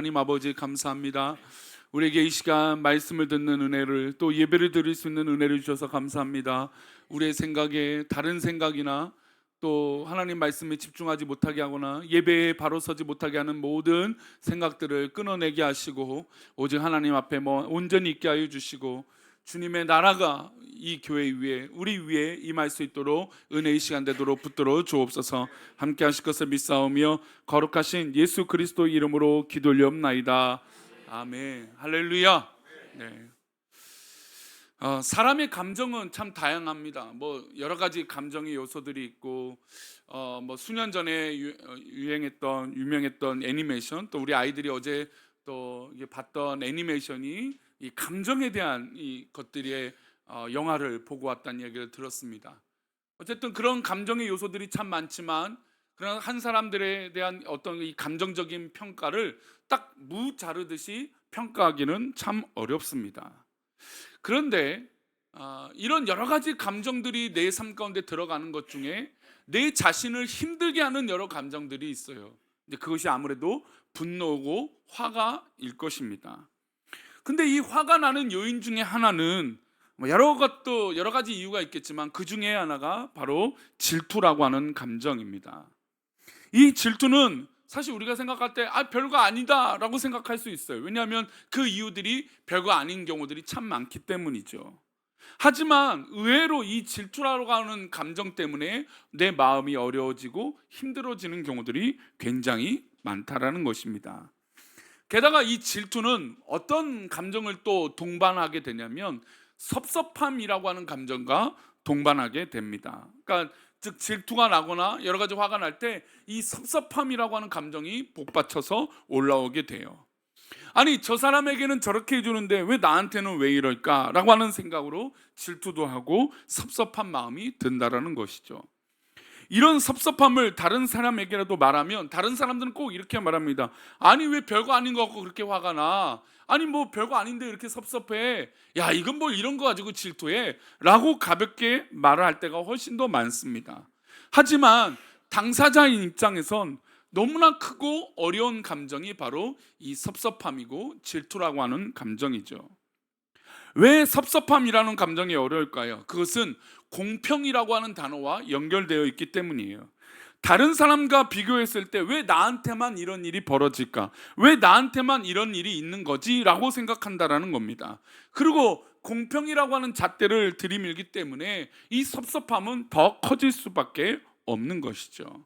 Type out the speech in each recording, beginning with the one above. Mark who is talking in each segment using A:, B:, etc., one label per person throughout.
A: 하나님 아버지 감사합니다. 우리에게 이 시간 말씀을 듣는 은혜를, 또 예배를 드릴 수 있는 은혜를 주셔서 감사합니다. 우리의 생각에 다른 생각이나 또 하나님 말씀에 집중하지 못하게 하거나 예배에 바로 서지 못하게 하는 모든 생각들을 끊어내게 하시고, 오직 하나님 앞에 온전히 있게 하여 주시고, 주님의 나라가 이 교회 위에, 우리 위에 임할 수 있도록 은혜의 시간 되도록 붙들어 주옵소서. 함께 하실 것을 믿사오며 거룩하신 예수 그리스도 이름으로 기도 올리옵나이다. 아멘. 할렐루야. 네. 사람의 감정은 참 다양합니다. 여러 가지 감정의 요소들이 있고, 수년 전에 유명했던 애니메이션, 또 우리 아이들이 어제 또 봤던 애니메이션이 이 감정에 대한 이 것들의 영화를 보고 왔다는 얘기를 들었습니다. 어쨌든 그런 감정의 요소들이 참 많지만, 그런 한 사람들에 대한 어떤 이 감정적인 평가를 딱 무 자르듯이 평가하기는 참 어렵습니다. 그런데 이런 여러 가지 감정들이 내 삶 가운데 들어가는 것 중에 내 자신을 힘들게 하는 여러 감정들이 있어요. 근데 그것이 아무래도 분노고 화가일 것입니다. 근데 이 화가 나는 요인 중에 하나는 여러 가지 이유가 있겠지만, 그 중에 하나가 바로 질투라고 하는 감정입니다. 이 질투는 사실 우리가 생각할 때 별거 아니다 라고 생각할 수 있어요. 왜냐하면 그 이유들이 별거 아닌 경우들이 참 많기 때문이죠. 하지만 의외로 이 질투라고 하는 감정 때문에 내 마음이 어려워지고 힘들어지는 경우들이 굉장히 많다라는 것입니다. 게다가 이 질투는 어떤 감정을 또 동반하게 되냐면 섭섭함이라고 하는 감정과 동반하게 됩니다. 그러니까 즉 질투가 나거나 여러 가지 화가 날 때 이 섭섭함이라고 하는 감정이 복받쳐서 올라오게 돼요. 아니, 저 사람에게는 저렇게 해주는데 왜 나한테는 왜 이럴까라고 하는 생각으로 질투도 하고 섭섭한 마음이 든다라는 것이죠. 이런 섭섭함을 다른 사람에게라도 말하면 다른 사람들은 꼭 이렇게 말합니다. 아니, 왜 별거 아닌 거 갖고 그렇게 화가 나? 아니, 별거 아닌데 이렇게 섭섭해? 야, 이건 이런 거 가지고 질투해? 라고 가볍게 말을 할 때가 훨씬 더 많습니다. 하지만 당사자인 입장에선 너무나 크고 어려운 감정이 바로 이 섭섭함이고 질투라고 하는 감정이죠. 왜 섭섭함이라는 감정이 어려울까요? 그것은 공평이라고 하는 단어와 연결되어 있기 때문이에요. 다른 사람과 비교했을 때 왜 나한테만 이런 일이 벌어질까? 왜 나한테만 이런 일이 있는 거지? 라고 생각한다라는 겁니다. 그리고 공평이라고 하는 잣대를 들이밀기 때문에 이 섭섭함은 더 커질 수밖에 없는 것이죠.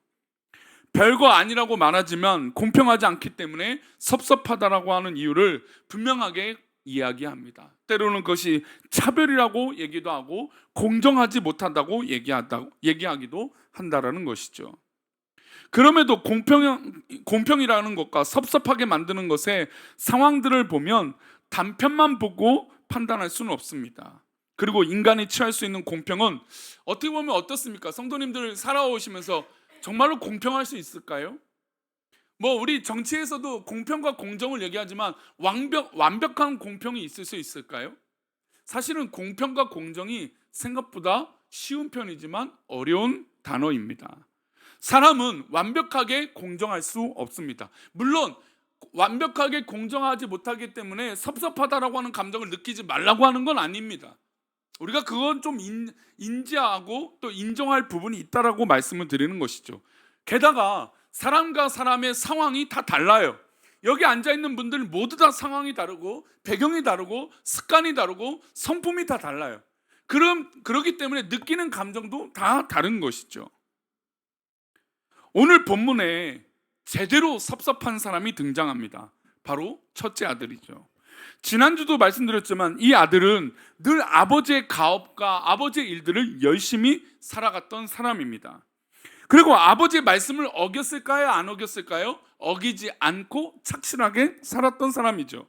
A: 별거 아니라고 말하지만 공평하지 않기 때문에 섭섭하다라고 하는 이유를 분명하게 이야기합니다. 때로는 그것이 차별이라고 얘기도 하고 공정하지 못한다고 얘기하기도 한다라는 것이죠. 그럼에도 공평이라는 것과 섭섭하게 만드는 것의 상황들을 보면 단편만 보고 판단할 수는 없습니다. 그리고 인간이 취할 수 있는 공평은 어떻게 보면 어떻습니까? 성도님들 살아오시면서 정말로 공평할 수 있을까요? 우리 정치에서도 공평과 공정을 얘기하지만 완벽한 공평이 있을 수 있을까요? 사실은 공평과 공정이 생각보다 쉬운 편이지만 어려운 단어입니다. 사람은 완벽하게 공정할 수 없습니다. 물론 완벽하게 공정하지 못하기 때문에 섭섭하다라고 하는 감정을 느끼지 말라고 하는 건 아닙니다. 우리가 그건 좀 인지하고 또 인정할 부분이 있다라고 말씀을 드리는 것이죠. 게다가 사람과 사람의 상황이 다 달라요. 여기 앉아있는 분들 모두 다 상황이 다르고 배경이 다르고 습관이 다르고 성품이 다 달라요. 그렇기 때문에 느끼는 감정도 다 다른 것이죠. 오늘 본문에 제대로 섭섭한 사람이 등장합니다. 바로 첫째 아들이죠. 지난주도 말씀드렸지만 이 아들은 늘 아버지의 가업과 아버지의 일들을 열심히 살아갔던 사람입니다. 그리고 아버지의 말씀을 어겼을까요? 안 어겼을까요? 어기지 않고 착실하게 살았던 사람이죠.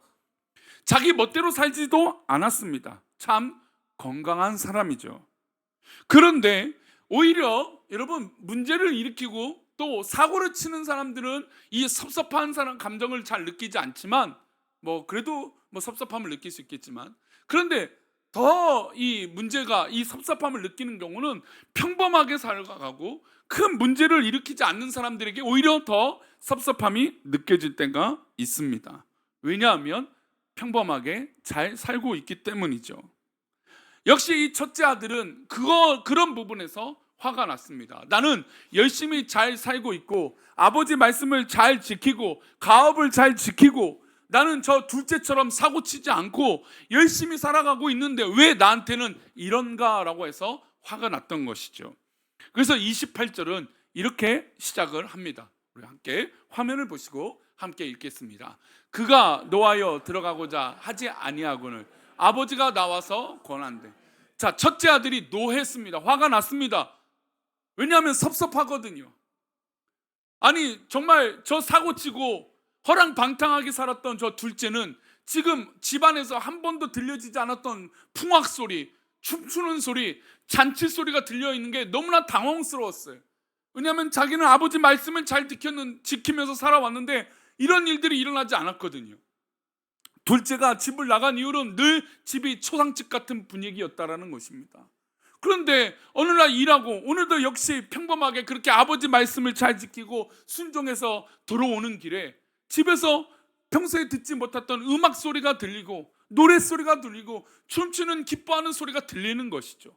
A: 자기 멋대로 살지도 않았습니다. 참 건강한 사람이죠. 그런데 오히려 여러분, 문제를 일으키고 또 사고를 치는 사람들은 이 섭섭한 사람 감정을 잘 느끼지 않지만 그래도 섭섭함을 느낄 수 있겠지만, 그런데 더 이 문제가 이 섭섭함을 느끼는 경우는 평범하게 살아가고 큰 문제를 일으키지 않는 사람들에게 오히려 더 섭섭함이 느껴질 때가 있습니다. 왜냐하면 평범하게 잘 살고 있기 때문이죠. 역시 이 첫째 아들은 그런 부분에서 화가 났습니다. 나는 열심히 잘 살고 있고 아버지 말씀을 잘 지키고 가업을 잘 지키고 나는 저 둘째처럼 사고치지 않고 열심히 살아가고 있는데 왜 나한테는 이런가라고 해서 화가 났던 것이죠. 그래서 28절은 이렇게 시작을 합니다. 우리 함께 화면을 보시고 함께 읽겠습니다. 그가 노하여 들어가고자 하지 아니하거늘 아버지가 나와서 권한대. 자, 첫째 아들이 노했습니다. 화가 났습니다. 왜냐하면 섭섭하거든요. 아니 정말 저 사고치고 허랑방탕하게 살았던 저 둘째는 지금 집안에서 한 번도 들려지지 않았던 풍악 소리, 춤추는 소리, 잔치 소리가 들려있는 게 너무나 당황스러웠어요. 왜냐하면 자기는 아버지 말씀을 잘 지키면서 살아왔는데 이런 일들이 일어나지 않았거든요. 둘째가 집을 나간 이후로는 늘 집이 초상집 같은 분위기였다라는 것입니다. 그런데 어느 날 일하고 오늘도 역시 평범하게 그렇게 아버지 말씀을 잘 지키고 순종해서 돌아오는 길에 집에서 평소에 듣지 못했던 음악 소리가 들리고 노래 소리가 들리고 춤추는 기뻐하는 소리가 들리는 것이죠.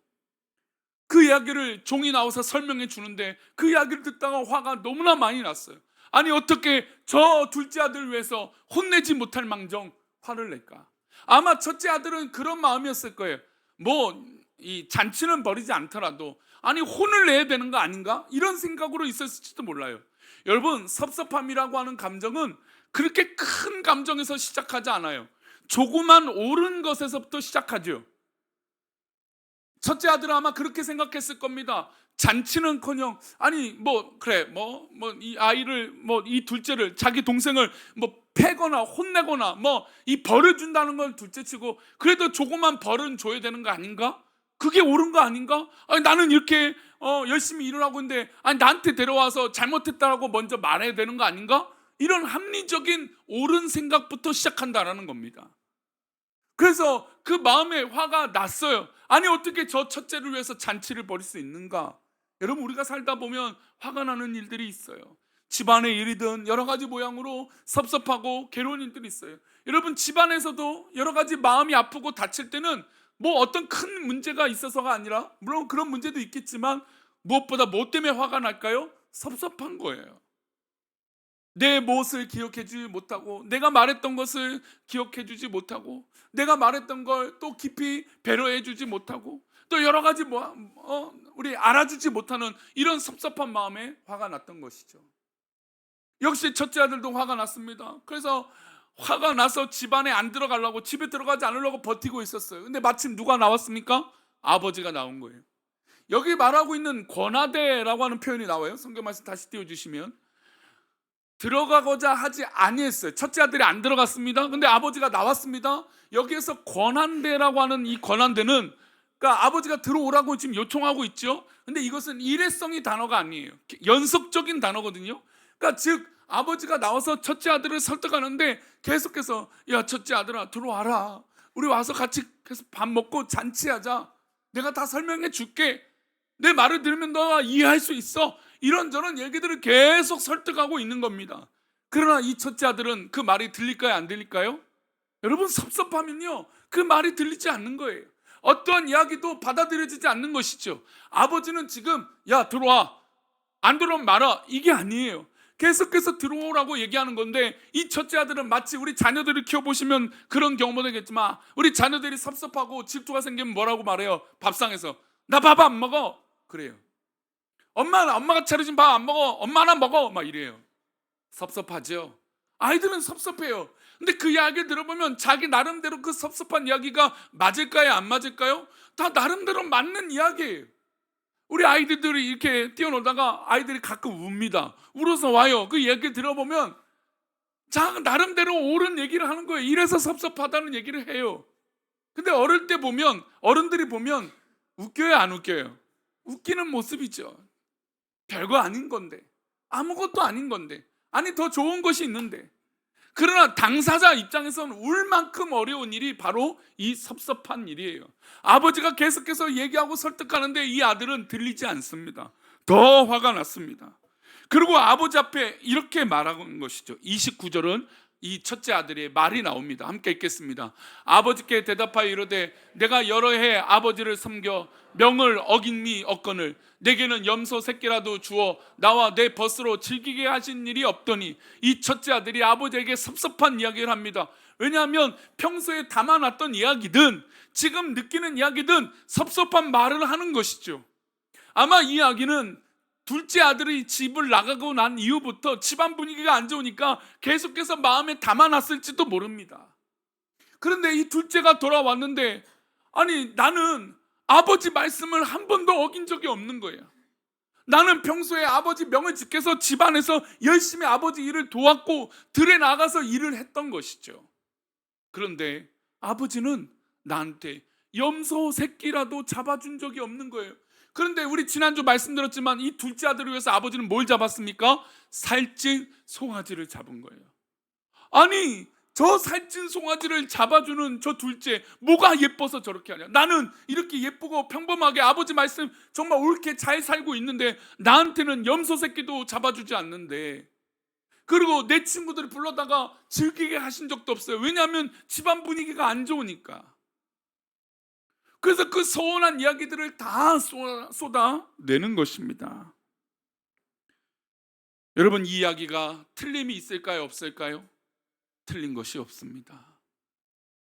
A: 그 이야기를 종이 나와서 설명해 주는데 그 이야기를 듣다가 화가 너무나 많이 났어요. 아니 어떻게 저 둘째 아들을 위해서 혼내지 못할 망정 화를 낼까? 아마 첫째 아들은 그런 마음이었을 거예요. 뭐 이 잔치는 벌이지 않더라도 아니 혼을 내야 되는 거 아닌가? 이런 생각으로 있었을지도 몰라요. 여러분 섭섭함이라고 하는 감정은 그렇게 큰 감정에서 시작하지 않아요. 조그만 옳은 것에서부터 시작하죠. 첫째 아들은 아마 그렇게 생각했을 겁니다. 잔치는커녕 아니 뭐 그래 뭐 이 아이를 뭐 이 둘째를 자기 동생을 뭐 패거나 혼내거나 뭐 이 벌을 준다는 건 둘째치고 그래도 조그만 벌은 줘야 되는 거 아닌가? 그게 옳은 거 아닌가? 아니 나는 이렇게 열심히 일을 하고 있는데 아니 나한테 데려와서 잘못했다라고 먼저 말해야 되는 거 아닌가? 이런 합리적인 옳은 생각부터 시작한다라는 겁니다. 그래서 그 마음에 화가 났어요. 아니 어떻게 저 첫째를 위해서 잔치를 벌일 수 있는가? 여러분 우리가 살다 보면 화가 나는 일들이 있어요. 집안의 일이든 여러 가지 모양으로 섭섭하고 괴로운 일들이 있어요. 여러분 집안에서도 여러 가지 마음이 아프고 다칠 때는 뭐 어떤 큰 문제가 있어서가 아니라 물론 그런 문제도 있겠지만 무엇보다 뭐 때문에 화가 날까요? 섭섭한 거예요. 내 무엇을 기억해 주지 못하고 내가 말했던 것을 기억해 주지 못하고 내가 말했던 걸 또 깊이 배려해 주지 못하고 또 여러 가지 우리 알아주지 못하는 이런 섭섭한 마음에 화가 났던 것이죠. 역시 첫째 아들도 화가 났습니다. 그래서 화가 나서 집안에 안 들어가려고 집에 들어가지 않으려고 버티고 있었어요. 근데 마침 누가 나왔습니까? 아버지가 나온 거예요. 여기 말하고 있는 권하되라고 하는 표현이 나와요. 성경 말씀 다시 띄워주시면 들어가고자 하지 아니했어요. 첫째 아들이 안 들어갔습니다. 근데 아버지가 나왔습니다. 여기에서 권한대라고 하는 이 권한대는 그러니까 아버지가 들어오라고 지금 요청하고 있죠. 근데 이것은 일회성이 단어가 아니에요. 연속적인 단어거든요. 그러니까 즉 아버지가 나와서 첫째 아들을 설득하는데 계속해서 야 첫째 아들아 들어와라. 우리 와서 같이 계속 밥 먹고 잔치하자. 내가 다 설명해 줄게. 내 말을 들으면 너가 이해할 수 있어. 이런저런 얘기들을 계속 설득하고 있는 겁니다. 그러나 이 첫째 아들은 그 말이 들릴까요? 안 들릴까요? 여러분 섭섭하면요 그 말이 들리지 않는 거예요. 어떠한 이야기도 받아들여지지 않는 것이죠. 아버지는 지금 야 들어와 안 들어오면 말아 이게 아니에요. 계속해서 들어오라고 얘기하는 건데 이 첫째 아들은 마치 우리 자녀들을 키워보시면 그런 경험도 되겠지만 우리 자녀들이 섭섭하고 질투가 생기면 뭐라고 말해요? 밥상에서 나 밥 안 먹어 그래요. 엄마가 차려준 밥 안 먹어 엄마 하나 먹어 막 이래요. 섭섭하죠. 아이들은 섭섭해요. 근데 그 이야기를 들어보면 자기 나름대로 그 섭섭한 이야기가 맞을까요? 안 맞을까요? 다 나름대로 맞는 이야기예요. 우리 아이들이 이렇게 뛰어놀다가 아이들이 가끔 웁니다. 울어서 와요. 그 얘기 들어보면 자 나름대로 옳은 얘기를 하는 거예요. 이래서 섭섭하다는 얘기를 해요. 근데 어릴 때 보면 어른들이 보면 웃겨요 안 웃겨요? 웃기는 모습이죠. 별거 아닌 건데 아무것도 아닌 건데 아니 더 좋은 것이 있는데 그러나 당사자 입장에서는 울 만큼 어려운 일이 바로 이 섭섭한 일이에요. 아버지가 계속해서 얘기하고 설득하는데 이 아들은 들리지 않습니다. 더 화가 났습니다. 그리고 아버지 앞에 이렇게 말하는 것이죠. 29절은 이 첫째 아들의 말이 나옵니다. 함께 읽겠습니다. 아버지께 대답하여 이르되 내가 여러 해 아버지를 섬겨 명을 어긴니 없거늘 내게는 염소 새끼라도 주어 나와 내 벗으로 즐기게 하신 일이 없더니, 이 첫째 아들이 아버지에게 섭섭한 이야기를 합니다. 왜냐하면 평소에 담아놨던 이야기든 지금 느끼는 이야기든 섭섭한 말을 하는 것이죠. 아마 이 이야기는 둘째 아들이 집을 나가고 난 이후부터 집안 분위기가 안 좋으니까 계속해서 마음에 담아놨을지도 모릅니다. 그런데 이 둘째가 돌아왔는데, 아니 나는 아버지 말씀을 한 번도 어긴 적이 없는 거예요. 나는 평소에 아버지 명을 지켜서 집안에서 열심히 아버지 일을 도왔고 들에 나가서 일을 했던 것이죠. 그런데 아버지는 나한테 염소 새끼라도 잡아준 적이 없는 거예요. 그런데 우리 지난주 말씀드렸지만 이 둘째 아들을 위해서 아버지는 뭘 잡았습니까? 살찐 송아지를 잡은 거예요. 아니 저 살찐 송아지를 잡아주는 저 둘째, 뭐가 예뻐서 저렇게 하냐? 나는 이렇게 예쁘고 평범하게 아버지 말씀 정말 옳게 잘 살고 있는데 나한테는 염소 새끼도 잡아주지 않는데, 그리고 내 친구들을 불러다가 즐기게 하신 적도 없어요. 왜냐하면 집안 분위기가 안 좋으니까. 그래서 그 서운한 이야기들을 다 쏟아내는 것입니다. 여러분, 이 이야기가 틀림이 있을까요? 없을까요? 틀린 것이 없습니다.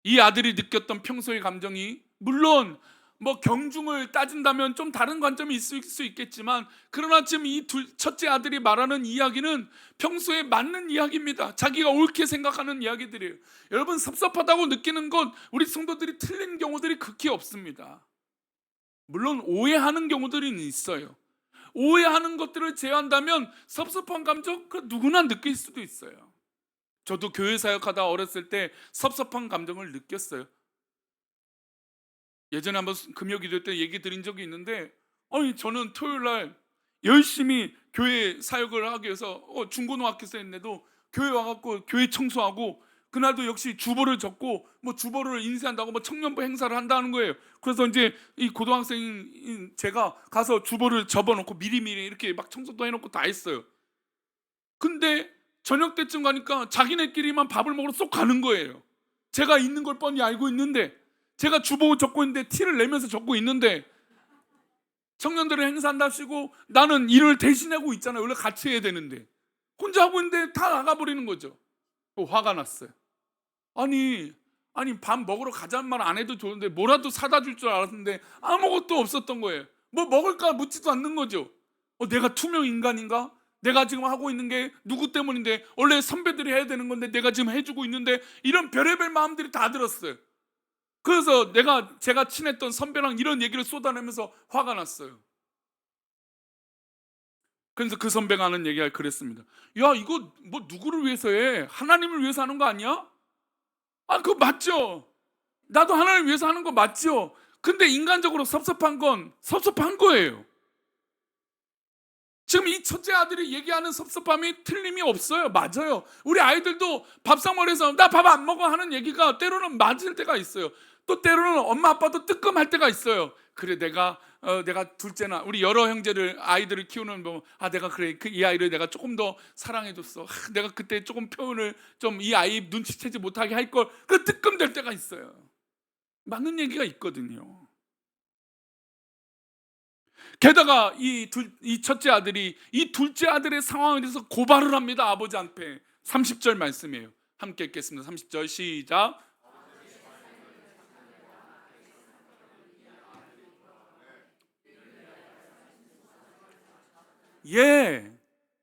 A: 이 아들이 느꼈던 평소의 감정이 물론 뭐 경중을 따진다면 좀 다른 관점이 있을 수 있겠지만, 그러나 지금 이 첫째 아들이 말하는 이야기는 평소에 맞는 이야기입니다. 자기가 옳게 생각하는 이야기들이에요. 여러분, 섭섭하다고 느끼는 건 우리 성도들이 틀린 경우들이 극히 없습니다. 물론 오해하는 경우들은 있어요. 오해하는 것들을 제외한다면 섭섭한 감정 그 누구나 느낄 수도 있어요. 저도 교회 사역하다 어렸을 때 섭섭한 감정을 느꼈어요. 예전에 한번 금요 기도 때 얘기 드린 적이 있는데, 저는 토요일 날 열심히 교회 사역을 하기 위해서 중고등학교에서 했는데도 교회 와갖고 교회 청소하고, 그날도 역시 주보를 적고 뭐 주보를 인쇄한다고 뭐 청년부 행사를 한다는 거예요. 그래서 이제 이 고등학생인 제가 가서 주보를 접어놓고 미리미리 이렇게 막 청소도 해놓고 다 했어요. 근데 저녁 때쯤 가니까 자기네끼리만 밥을 먹으러 쏙 가는 거예요. 제가 있는 걸 뻔히 알고 있는데, 제가 주보 적고 있는데 티를 내면서 적고 있는데, 청년들은 행사한답시고 나는 일을 대신하고 있잖아요. 원래 같이 해야 되는데 혼자 하고 있는데 다 나가버리는 거죠. 화가 났어요. 아니 밥 먹으러 가자는 말 안 해도 좋은데 뭐라도 사다 줄 줄 알았는데 아무것도 없었던 거예요. 뭐 먹을까 묻지도 않는 거죠. 내가 투명 인간인가? 내가 지금 하고 있는 게 누구 때문인데, 원래 선배들이 해야 되는 건데 내가 지금 해주고 있는데, 이런 별의별 마음들이 다 들었어요. 그래서 제가 친했던 선배랑 이런 얘기를 쏟아내면서 화가 났어요. 그래서 그 선배가 하는 얘기가 그랬습니다. 야, 이거 뭐 누구를 위해서 해? 하나님을 위해서 하는 거 아니야? 그거 맞죠? 나도 하나님을 위해서 하는 거 맞죠? 근데 인간적으로 섭섭한 건 섭섭한 거예요. 지금 이 첫째 아들이 얘기하는 섭섭함이 틀림이 없어요. 맞아요. 우리 아이들도 밥상머리에서 나 밥 안 먹어 하는 얘기가 때로는 맞을 때가 있어요. 또 때로는 엄마 아빠도 뜨끔할 때가 있어요. 그래 내가 둘째나 우리 여러 형제를 아이들을 키우는 내가 그래 이 아이를 내가 조금 더 사랑해줬어. 내가 그때 조금 표현을 좀 이 아이 눈치채지 못하게 할 걸. 그 뜨끔될 때가 있어요. 맞는 얘기가 있거든요. 게다가 이 첫째 아들이 이 둘째 아들의 상황에 대해서 고발을 합니다. 아버지한테. 30절 말씀이에요. 함께 읽겠습니다. 30절 시작.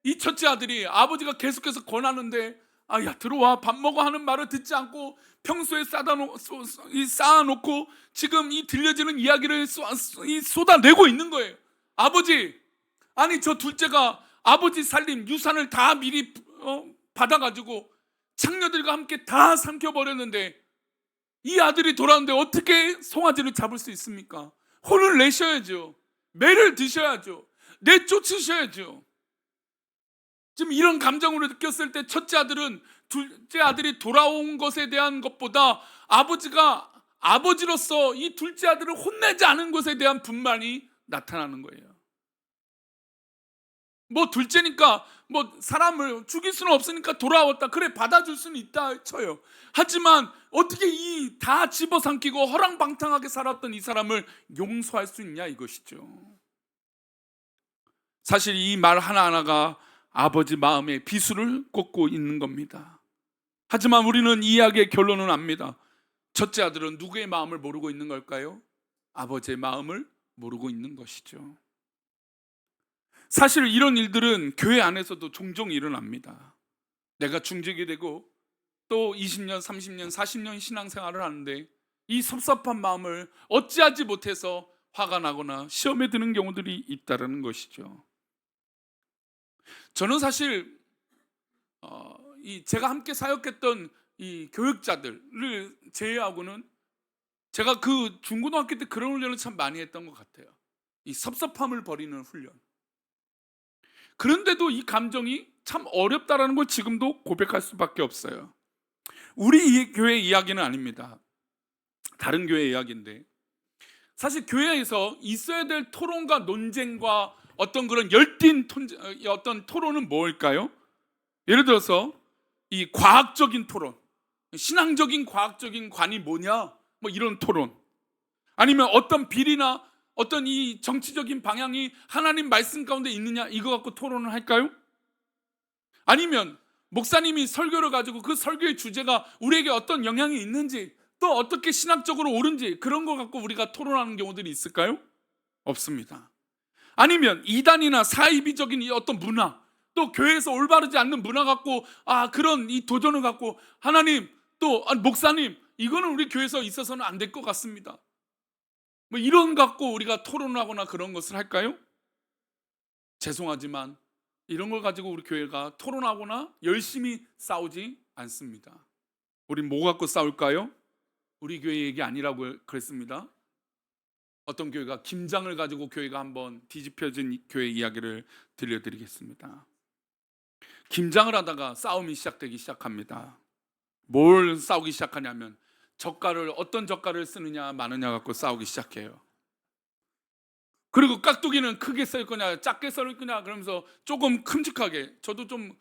A: 이 첫째 아들이 아버지가 계속해서 권하는데 야 들어와 밥 먹어 하는 말을 듣지 않고 평소에 쌓아놓고 지금 이 들려지는 이야기를 쏟아내고 있는 거예요. 아버지, 아니 저 둘째가 아버지 살림 유산을 다 미리 받아가지고 창녀들과 함께 다 삼켜버렸는데 이 아들이 돌아오는데 어떻게 송아지를 잡을 수 있습니까? 혼을 내셔야죠. 매를 드셔야죠. 내쫓으셔야죠. 지금 이런 감정으로 느꼈을 때 첫째 아들은 둘째 아들이 돌아온 것에 대한 것보다 아버지가 아버지로서 이 둘째 아들을 혼내지 않은 것에 대한 분만이 나타나는 거예요. 뭐 둘째니까 뭐 사람을 죽일 수는 없으니까 돌아왔다. 그래 받아줄 수는 있다 쳐요. 하지만 어떻게 이 다 집어삼키고 허랑방탕하게 살았던 이 사람을 용서할 수 있냐 이것이죠. 사실 이 말 하나하나가 아버지 마음에 비수를 꽂고 있는 겁니다. 하지만 우리는 이 이야기의 결론은 압니다. 첫째 아들은 누구의 마음을 모르고 있는 걸까요? 아버지의 마음을 모르고 있는 것이죠. 사실 이런 일들은 교회 안에서도 종종 일어납니다. 내가 중직이 되고 또 20년, 30년, 40년 신앙생활을 하는데 이 섭섭한 마음을 어찌하지 못해서 화가 나거나 시험에 드는 경우들이 있다는 것이죠. 저는 사실 제가 함께 사역했던 이 교육자들을 제외하고는 제가 그 중고등학교 때 그런 훈련을 참 많이 했던 것 같아요. 이 섭섭함을 버리는 훈련. 그런데도 이 감정이 참 어렵다라는 걸 지금도 고백할 수밖에 없어요. 우리 교회 이야기는 아닙니다. 다른 교회 이야기인데, 사실 교회에서 있어야 될 토론과 논쟁과 어떤 그런 열띤 어떤 토론은 뭘까요? 예를 들어서 이 과학적인 토론, 신앙적인 과학적인 관이 뭐냐, 뭐 이런 토론, 아니면 어떤 비리나 어떤 이 정치적인 방향이 하나님 말씀 가운데 있느냐, 이거 갖고 토론을 할까요? 아니면 목사님이 설교를 가지고 그 설교의 주제가 우리에게 어떤 영향이 있는지, 또 어떻게 신학적으로 옳은지, 그런 거 갖고 우리가 토론하는 경우들이 있을까요? 없습니다. 아니면 이단이나 사이비적인 이 어떤 문화, 또 교회에서 올바르지 않는 문화 갖고 그런 이 도전을 갖고 하나님, 또 목사님, 이거는 우리 교회에서 있어서는 안 될 것 같습니다, 뭐 이런 갖고 우리가 토론하거나 그런 것을 할까요? 죄송하지만 이런 걸 가지고 우리 교회가 토론하거나 열심히 싸우지 않습니다. 우린 뭐 갖고 싸울까요? 우리 교회 얘기 아니라고 그랬습니다. 어떤 교회가 김장을 가지고 교회가 한번 뒤집혀진 교회 이야기를 들려드리겠습니다. 김장을 하다가 싸움이 시작되기 시작합니다. 뭘 싸우기 시작하냐면 젓갈을 어떤 젓갈을 쓰느냐 마느냐 갖고 싸우기 시작해요. 그리고 깍두기는 크게 썰 거냐 작게 썰 거냐 그러면서 조금 큼직하게, 저도 좀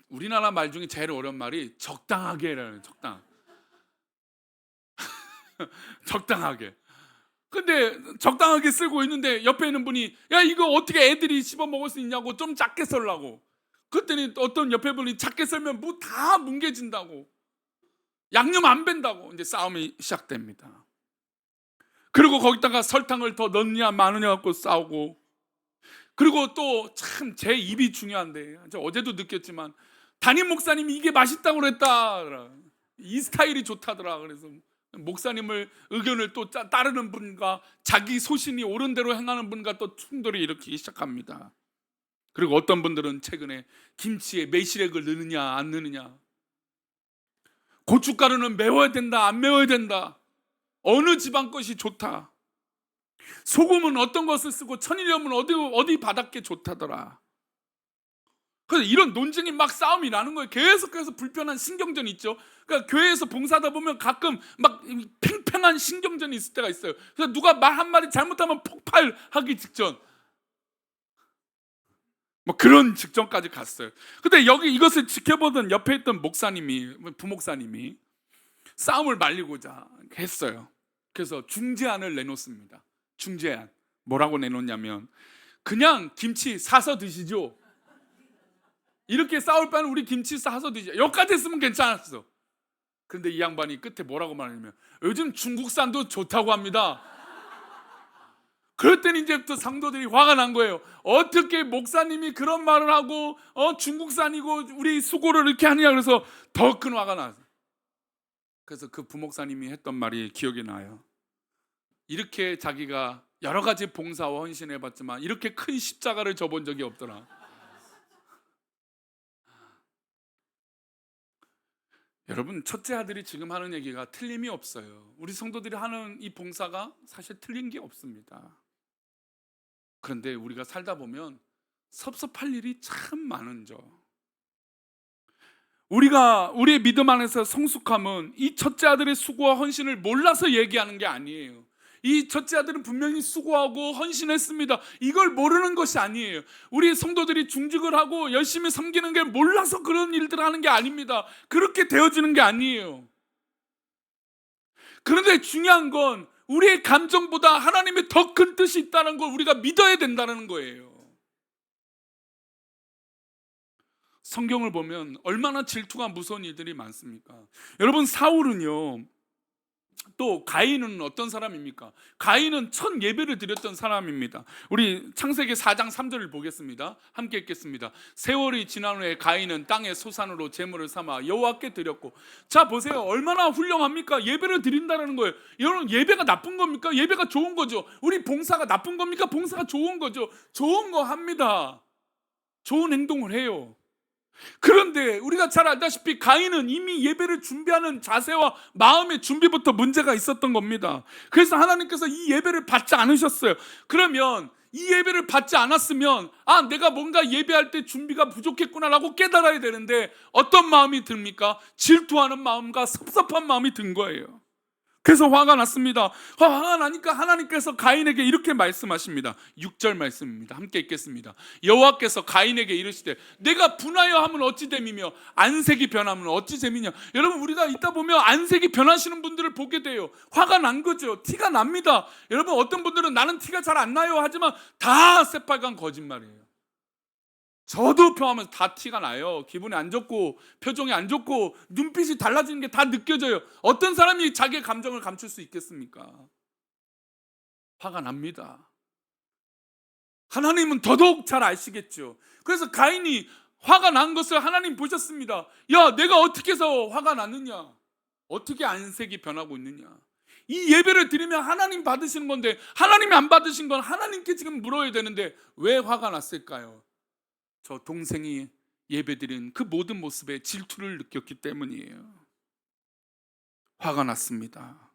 A: 우리나라 말 중에 제일 어려운 말이 적당하게라는, 적당하게. 근데 적당하게 쓰고 있는데 옆에 있는 분이 야 이거 어떻게 애들이 씹어 먹을 수 있냐고 좀 작게 썰라고. 그랬더니 어떤 옆에 분이 작게 썰면 뭐 다 뭉개진다고, 양념 안 밴다고. 이제 싸움이 시작됩니다. 그리고 거기다가 설탕을 더 넣느냐 마느냐 갖고 싸우고, 그리고 또 참 제 입이 중요한데, 어제도 느꼈지만 담임 목사님이 이게 맛있다고 그랬다, 이 스타일이 좋다더라. 그래서 목사님을 의견을 또 따르는 분과 자기 소신이 옳은 대로 행하는 분과 또 충돌이 일으키기 시작합니다. 그리고 어떤 분들은 최근에 김치에 매실액을 넣느냐 안 넣느냐, 고춧가루는 매워야 된다 안 매워야 된다, 어느 지방 것이 좋다, 소금은 어떤 것을 쓰고 천일염은 어디 바닷게 좋다더라. 그래서 이런 논쟁이 막 싸움이 나는 거예요. 계속해서 불편한 신경전이 있죠. 그러니까 교회에서 봉사하다 보면 가끔 막 팽팽한 신경전이 있을 때가 있어요. 그래서 누가 말 한마디 잘못하면 폭발하기 직전, 뭐 그런 직전까지 갔어요. 근데 이것을 지켜보던 옆에 있던 부목사님이 싸움을 말리고자 했어요. 그래서 중재안을 내놓습니다. 중재안 뭐라고 내놓냐면 그냥 김치 사서 드시죠. 이렇게 싸울 바에는 우리 김치 사서 드시죠. 여기까지 했으면 괜찮았어. 그런데 이 양반이 끝에 뭐라고 말하냐면 요즘 중국산도 좋다고 합니다. 그럴 때는 이제부터 상도들이 화가 난 거예요. 어떻게 목사님이 그런 말을 하고 중국산이고 우리 수고를 이렇게 하느냐. 그래서 더 큰 화가 나서, 그래서 그 부목사님이 했던 말이 기억이 나요. 이렇게 자기가 여러 가지 봉사와 헌신해봤지만 이렇게 큰 십자가를 져본 적이 없더라. 여러분, 첫째 아들이 지금 하는 얘기가 틀림이 없어요. 우리 성도들이 하는 이 봉사가 사실 틀린 게 없습니다. 그런데 우리가 살다 보면 섭섭할 일이 참 많은죠. 우리의 믿음 안에서 성숙함은 이 첫째 아들의 수고와 헌신을 몰라서 얘기하는 게 아니에요. 이 첫째 아들은 분명히 수고하고 헌신했습니다. 이걸 모르는 것이 아니에요. 우리 성도들이 중직을 하고 열심히 섬기는 게 몰라서 그런 일들을 하는 게 아닙니다. 그렇게 되어지는 게 아니에요. 그런데 중요한 건 우리의 감정보다 하나님의 더 큰 뜻이 있다는 걸 우리가 믿어야 된다는 거예요. 성경을 보면 얼마나 질투가 무서운 일들이 많습니까? 여러분, 사울은요, 또 가인은 어떤 사람입니까? 가인은 첫 예배를 드렸던 사람입니다. 우리 창세기 4장 3절을 보겠습니다. 함께 읽겠습니다. 세월이 지난 후에 가인은 땅의 소산으로 제물을 삼아 여호와께 드렸고. 자, 보세요. 얼마나 훌륭합니까? 예배를 드린다는 거예요. 여러분, 예배가 나쁜 겁니까? 예배가 좋은 거죠. 우리 봉사가 나쁜 겁니까? 봉사가 좋은 거죠. 좋은 거 합니다. 좋은 행동을 해요. 그런데 우리가 잘 알다시피 가인은 이미 예배를 준비하는 자세와 마음의 준비부터 문제가 있었던 겁니다. 그래서 하나님께서 이 예배를 받지 않으셨어요. 그러면 이 예배를 받지 않았으면 내가 뭔가 예배할 때 준비가 부족했구나라고 깨달아야 되는데 어떤 마음이 듭니까? 질투하는 마음과 섭섭한 마음이 든 거예요. 그래서 화가 났습니다. 화가 나니까 하나님께서 가인에게 이렇게 말씀하십니다. 6절 말씀입니다. 함께 읽겠습니다. 여호와께서 가인에게 이르시되 내가 분하여 하면 어찌 됨이며 안색이 변하면 어찌 재미냐. 여러분, 우리가 있다 보면 안색이 변하시는 분들을 보게 돼요. 화가 난 거죠. 티가 납니다. 여러분, 어떤 분들은 나는 티가 잘 안 나요 하지만 다 새빨간 거짓말이에요. 저도 표하면서 다 티가 나요. 기분이 안 좋고 표정이 안 좋고 눈빛이 달라지는 게 다 느껴져요. 어떤 사람이 자기의 감정을 감출 수 있겠습니까? 화가 납니다. 하나님은 더더욱 잘 아시겠죠. 그래서 가인이 화가 난 것을 하나님 보셨습니다. 야, 내가 어떻게 해서 화가 났느냐? 어떻게 안색이 변하고 있느냐? 이 예배를 드리면 하나님 받으시는 건데 하나님이 안 받으신 건 하나님께 지금 물어야 되는데 왜 화가 났을까요? 저 동생이 예배드린 그 모든 모습에 질투를 느꼈기 때문이에요. 화가 났습니다.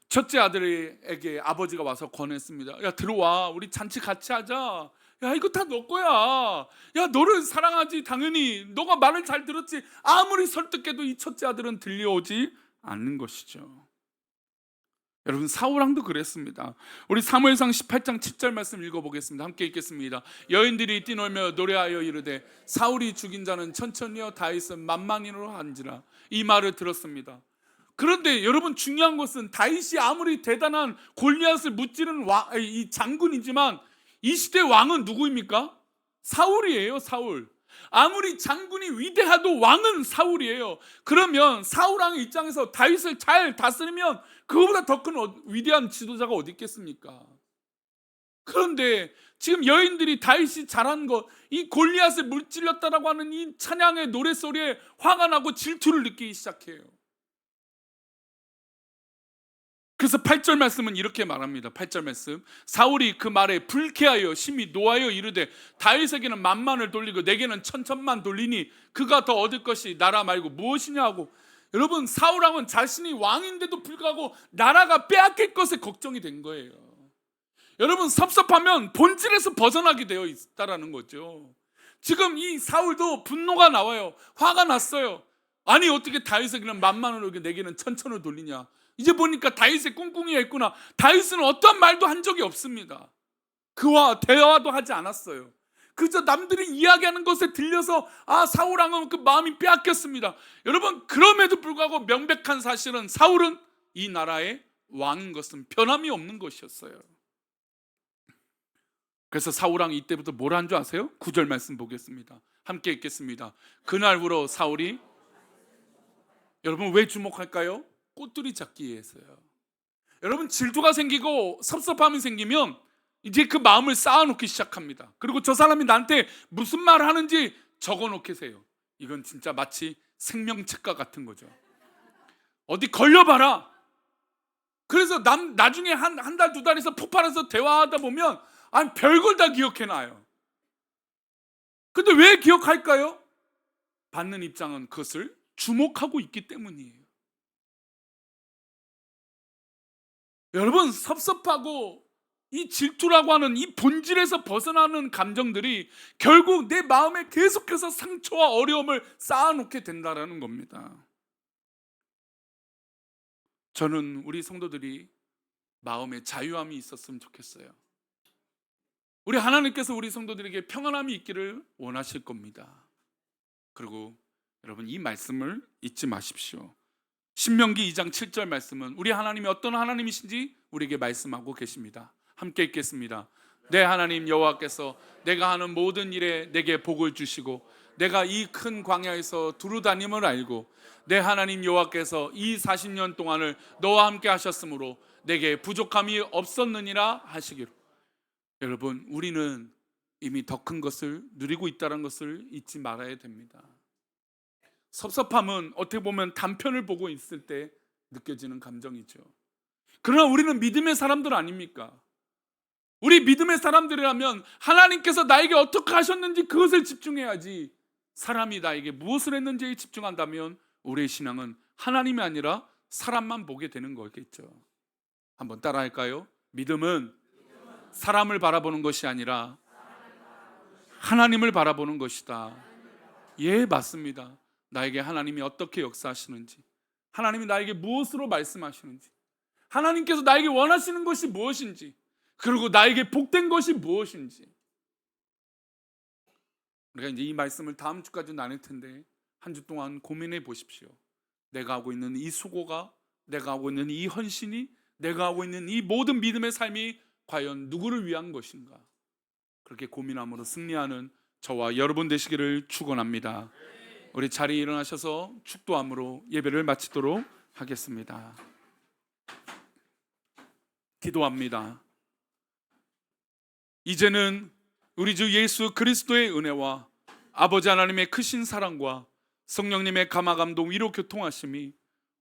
A: 첫째 아들에게 아버지가 와서 권했습니다. 야, 들어와, 우리 잔치 같이 하자. 야, 이거 다 너 거야. 야, 너를 사랑하지. 당연히 너가 말을 잘 들었지. 아무리 설득해도 이 첫째 아들은 들려오지 않는 것이죠. 여러분, 사울왕도 그랬습니다. 우리 사무엘상 18장 7절 말씀 읽어보겠습니다. 함께 읽겠습니다. 여인들이 뛰놀며 노래하여 이르되 사울이 죽인 자는 천천히요 다윗은 만만인으로 한지라. 이 말을 들었습니다. 그런데 여러분, 중요한 것은 다윗이 아무리 대단한 골리앗을 무찌르는 이 장군이지만 이 시대 왕은 누구입니까? 사울이에요. 사울. 아무리 장군이 위대하도 왕은 사울이에요. 그러면 사울 왕의 입장에서 다윗을 잘 다스리면 그거보다 더 큰 위대한 지도자가 어디 있겠습니까? 그런데 지금 여인들이 다윗이 잘한 것, 이 골리앗을 물질렀다라고 하는 이 찬양의 노랫소리에 화가 나고 질투를 느끼기 시작해요. 그래서 8절 말씀은 이렇게 말합니다. 8절 말씀. 사울이 그 말에 불쾌하여 심히 노하여 이르되 다윗에게는 만만을 돌리고 내게는 천천만 돌리니 그가 더 얻을 것이 나라 말고 무엇이냐 하고. 여러분, 사울 왕은 자신이 왕인데도 불구하고 나라가 빼앗길 것에 걱정이 된 거예요. 여러분, 섭섭하면 본질에서 벗어나게 되어 있다라는 거죠. 지금 이 사울도 분노가 나와요. 화가 났어요. 아니, 어떻게 다윗에게는 만만을 돌리고 내게는 천천을 돌리냐. 이제 보니까 다윗의 꿍꿍이가 있구나. 다윗은 어떤 말도 한 적이 없습니다. 그와 대화도 하지 않았어요. 그저 남들이 이야기하는 것에 들려서 사울 왕은 그 마음이 빼앗겼습니다. 여러분, 그럼에도 불구하고 명백한 사실은 사울은 이 나라의 왕인 것은 변함이 없는 것이었어요. 그래서 사울 왕이 이때부터 뭘 한 줄 아세요? 9절 말씀 보겠습니다. 함께 읽겠습니다. 그날 후로 사울이, 여러분, 왜 주목할까요? 꼬투리 잡기 위해서요. 여러분, 질투가 생기고 섭섭함이 생기면 이제 그 마음을 쌓아놓기 시작합니다. 그리고 저 사람이 나한테 무슨 말을 하는지 적어놓게세요. 이건 진짜 마치 생명책과 같은 거죠. 어디 걸려봐라. 그래서 나중에 한 달, 두 달에서 폭발해서 대화하다 보면 별걸 다 기억해놔요. 근데 왜 기억할까요? 받는 입장은 그것을 주목하고 있기 때문이에요. 여러분, 섭섭하고 이 질투라고 하는 이 본질에서 벗어나는 감정들이 결국 내 마음에 계속해서 상처와 어려움을 쌓아놓게 된다는 겁니다. 저는 우리 성도들이 마음의 자유함이 있었으면 좋겠어요. 우리 하나님께서 우리 성도들에게 평안함이 있기를 원하실 겁니다. 그리고 여러분, 이 말씀을 잊지 마십시오. 신명기 2장 7절 말씀은 우리 하나님이 어떤 하나님이신지 우리에게 말씀하고 계십니다. 함께 읽겠습니다. 내 하나님 여호와께서 내가 하는 모든 일에 내게 복을 주시고 내가 이 큰 광야에서 두루 다님을 알고 내 하나님 여호와께서 이 40년 동안을 너와 함께 하셨으므로 내게 부족함이 없었느니라 하시기로. 여러분, 우리는 이미 더 큰 것을 누리고 있다는 것을 잊지 말아야 됩니다. 섭섭함은 어떻게 보면 단편을 보고 있을 때 느껴지는 감정이죠. 그러나 우리는 믿음의 사람들 아닙니까? 우리 믿음의 사람들이라면 하나님께서 나에게 어떻게 하셨는지 그것을 집중해야지, 사람이 나에게 무엇을 했는지에 집중한다면 우리의 신앙은 하나님이 아니라 사람만 보게 되는 거겠죠. 한번 따라할까요? 믿음은 사람을 바라보는 것이 아니라 하나님을 바라보는 것이다. 예, 맞습니다. 나에게 하나님이 어떻게 역사하시는지, 하나님이 나에게 무엇으로 말씀하시는지, 하나님께서 나에게 원하시는 것이 무엇인지, 그리고 나에게 복된 것이 무엇인지. 우리가 이제 이 말씀을 다음 주까지 나눌 텐데 한 주 동안 고민해 보십시오. 내가 하고 있는 이 수고가, 내가 하고 있는 이 헌신이, 내가 하고 있는 이 모든 믿음의 삶이 과연 누구를 위한 것인가? 그렇게 고민함으로 승리하는 저와 여러분 되시기를 축원합니다. 우리 자리에 일어나셔서 축도함으로 예배를 마치도록 하겠습니다. 기도합니다. 이제는 우리 주 예수 그리스도의 은혜와 아버지 하나님의 크신 사랑과 성령님의 감화감동 위로 교통하심이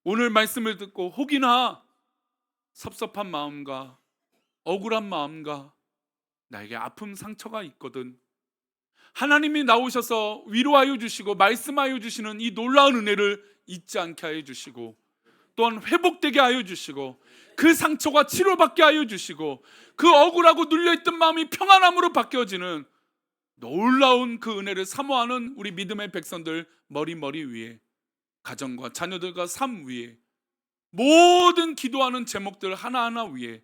A: 오늘 말씀을 듣고 혹이나 섭섭한 마음과 억울한 마음과 나에게 아픔 상처가 있거든 하나님이 나오셔서 위로하여 주시고 말씀하여 주시는 이 놀라운 은혜를 잊지 않게 하여 주시고, 또한 회복되게 하여 주시고, 그 상처가 치료받게 하여 주시고, 그 억울하고 눌려있던 마음이 평안함으로 바뀌어지는 놀라운 그 은혜를 사모하는 우리 믿음의 백성들 머리 위에, 가정과 자녀들과 삶 위에, 모든 기도하는 제목들 하나하나 위에,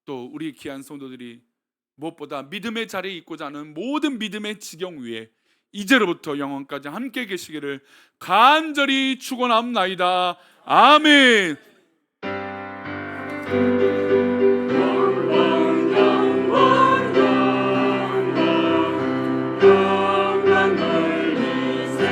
A: 또 우리 귀한 성도들이 무엇보다 믿음의 자리에 있고자 하는 모든 믿음의 지경 위에 이제로부터 영원까지 함께 계시기를 간절히 축원합나이다. 아멘. 영원 멀리세